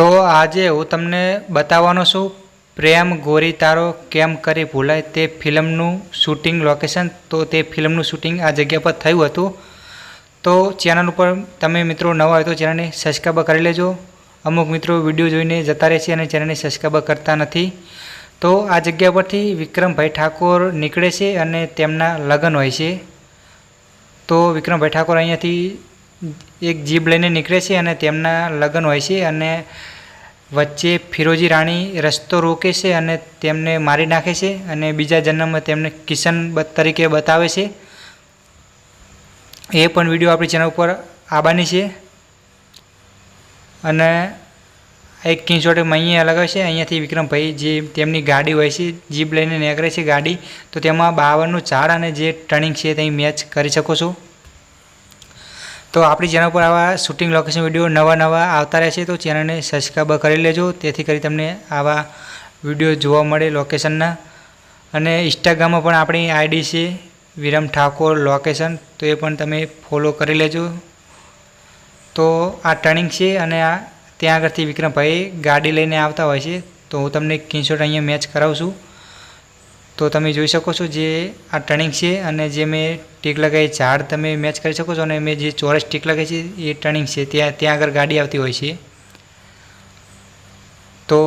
તો આજે હું તમને બતાવવાનો છું પ્રેમ ગોરી તારો કેમ કરી ભૂલાય તે ફિલ્મનું શૂટિંગ લોકેશન। તો તે ફિલ્મનું શૂટિંગ આ જગ્યા પર થયું હતું। તો ચેનલ ઉપર તમે મિત્રો નવા હોય તો ચેનલને સબસ્ક્રાઈબ કરી લેજો। અમુક મિત્રો વિડીયો જોઈને જતા રહે છે અને ચેનલને સબસ્ક્રાઈબ કરતા નથી। તો આ જગ્યા પરથી વિક્રમભાઈ ઠાકોર નીકળે છે અને તેમના લગ્ન હોય છે। તો વિક્રમભાઈ ઠાકોર અહીંયાથી એક જીપ લઈને નીકળે છે અને તેમના લગ્ન હોય છે અને વચ્ચે ફિરોજી રાણી રસ્તો રોકે છે અને તેમને મારી નાખે છે અને બીજા જન્મમાં તેમને કિશન તરીકે બતાવે છે। એ પણ વિડીયો આપણી ચેનલ ઉપર આવવાની છે અને એક સ્ક્રીનશોટ અહીંયા લગાવે છે। અહીંયાથી વિક્રમભાઈ જે તેમની ગાડી હોય છે જીપ લઈને નીકળે છે ગાડી, તો તેમાં 52નું ઝાડ અને જે ટર્નિંગ છે તે મેચ કરી શકો છો। તો આપણી ચેનલ પર આવા શૂટિંગ લોકેશન વિડીયો નવા આવતા રહે છે, તો ચેનલને સબસ્ક્રાઈબ કરી લેજો તેથી કરી તમને આવા વિડીયો જોવા મળે લોકેશનના। અને ઇન્સ્ટાગ્રામમાં પણ આપણી આઈડી છે વિરમ ઠાકોર લોકેશન, તો એ પણ તમે ફોલો કરી લેજો। તો આ ટર્નિંગ છે અને આ ત્યાં આગળથી વિક્રમભાઈ ગાડી લઈને આવતા હોય છે, તો હું તમને સ્ક્રીનશોટ અહીંયા મેચ કરાવું છું। તો તમે જોઈ શકો છો જે આ ટર્નિંગ છે અને જે મેં ટીક લગાવી ઝાડ તમે મેચ કરી શકો છો અને મેં જે ચોરસ ટીક લગાવી છે એ ટર્નિંગ છે, ત્યાં આગળ ગાડી આવતી હોય છે। તો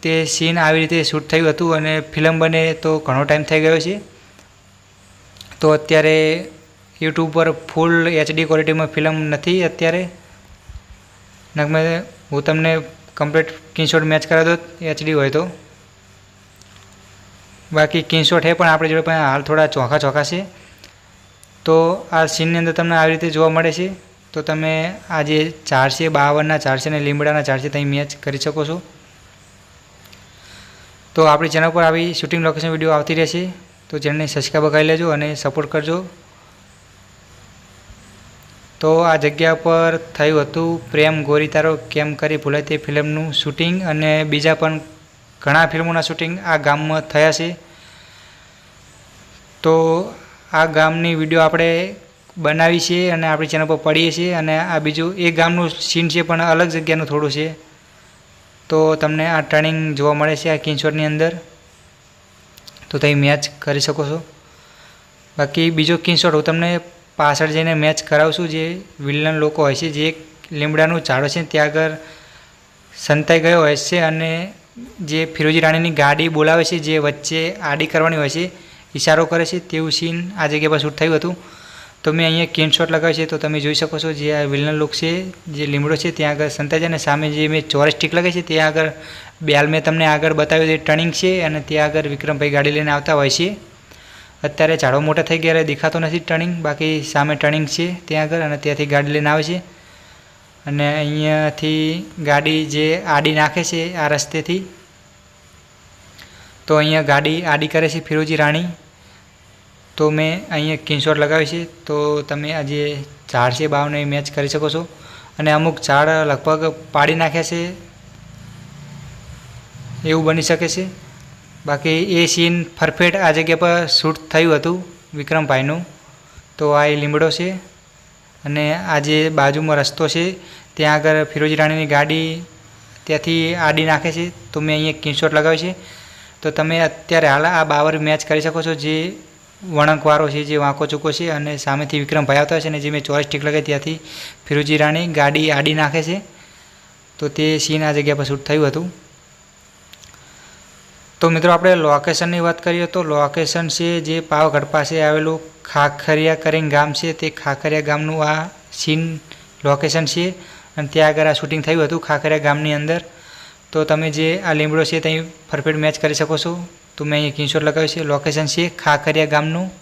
તે સીન આવી રીતે શૂટ થયું હતું અને ફિલ્મ બને તો ઘણો ટાઈમ થઈ ગયો છે। તો અત્યારે યુટ્યુબ પર ફૂલ HD ક્વોલિટીમાં ફિલ્મ નથી અત્યારે, હું તમને કમ્પ્લીટ સ્ક્રીનશોટ મેચ કરાવી દો HD હોય તો। બાકી સ્ક્રીનશોટ છે પણ આપણી જોડે પણ હાલ થોડા ચોખા છે। તો આ સીનની અંદર તમને આવી રીતે જોવા મળે છે। તો તમે આ જે ઝાડ છે 52ના ઝાડ છે અને લીમડાના ઝાડ છે ત્યાં મેચ કરી શકો છો। તો આપણી ચેનલ પર આવી શૂટિંગ લોકેશન વિડીયો આવતી રહેશે, તો ચેનલને સબસ્ક્રાઈબ કરી લેજો અને સપોર્ટ કરજો। તો આ જગ્યા પર થયું હતું પ્રેમ ગોરી તારો કેમ કરી ભૂલાય તે ફિલ્મનું શૂટિંગ અને બીજા પણ ઘણા ફિલ્મોના શૂટિંગ આ ગામમાં થયા છે। તો આ ગામની વિડીયો આપણે બનાવી છે અને આપણી ચેનલ પર પડીએ છીએ અને આ બીજું એ ગામનું સીન છે પણ અલગ જગ્યાનું થોડું છે। તો તમને આ ટર્નિંગ જોવા મળે છે આ સ્ક્રીનશોટની અંદર, તો તમે મેચ કરી શકો છો। બાકી બીજો સ્ક્રીનશોટ હું તમને પાછળ જઈને મેચ કરાવું છું। જે વિલન લોકો હોય છે જે એક લીમડાનું ઝાડ છે ત્યાં આગળ સંતાઈ ગયો હોય છે અને જે ફિરોજી રાણીની ગાડી બોલાવે છે જે વચ્ચે આડી કરવાની હોય છે, ઇશારો કરે છે, તેવું સીન આ જગ્યા પર શૂટ થયું હતું। તો મેં અહીંયા સ્ક્રીનશોટ લગાવ્યો છે, તો તમે જોઈ શકો છો જે આ વિલન લોક છે જે લીમડો છે ત્યાં આગળ સંતાઈ જાય અને સામે જે મેં ચોરસ ટીક લગાવી છે ત્યાં આગળ બેલ મેં તમને આગળ બતાવ્યું તે ટર્નિંગ છે અને ત્યાં આગળ વિક્રમભાઈ ગાડી લઈને આવતા હોય છે। અત્યારે ઝાડો મોટા થઈ ગયા દેખાતો નથી ટર્નિંગ, બાકી સામે ટર્નિંગ છે ત્યાં આગળ અને ત્યાંથી ગાડી લઈને આવે છે અને અહીંયાથી ગાડી જે આડી નાખે છે આ રસ્તેથી, તો અહીંયા ગાડી આડી કરે છે ફિરોજી રાણી। તો મેં અહીંયા સ્ક્રીનશોટ લગાવી છે, તો તમે આ જે ઝાડ છે 52 એ મેચ કરી શકો છો અને અમુક ઝાડ લગભગ પાડી નાખ્યા છે એવું બની શકે છે। બાકી એ સીન પરફેક્ટ આ જગ્યા પર શૂટ થયું હતું વિક્રમભાઈનું। તો આ એ લીમડો છે અને આ જે બાજુમાં રસ્તો છે ત્યાં આગળ ફિરોજી રાણીની ગાડી ત્યાંથી આડી નાખે છે, તો મેં અહીંયા સ્ક્રીનશોટ લગાવ્યો છે। તો તમે અત્યારે હાલ આ 52 મેચ કરી શકો છો જે વળાંકવાળો છે જે વાંકો ચૂકો છે અને સામેથી વિક્રમભાઈ આવતા છે અને જે મેં ચોરસ ટીક લગાવી ત્યાંથી ફિરોજી રાણી ગાડી આડી નાખે છે, તો તે સીન આ જગ્યા પર શૂટ થયું હતું। તો મિત્રો આપણે લોકેશનની વાત કરીએ તો લોકેશન છે જે પાવાગઢ પાસે આવેલું ખાખરિયા કરીને ગામ છે, તે ખાખરિયા ગામનું આ સીન લોકેશન છે અને ત્યાં આગળ આ શૂટિંગ થયું હતું ખાખરિયા ગામની અંદર। તો તમે જે આ લીમડો છે ત્યાં પરફેક્ટ મેચ કરી શકો છો। તો મેં અહીંયા સ્ક્રીનશોટ લગાવ્યો છે, લોકેશન છે ખાખરિયા ગામનું।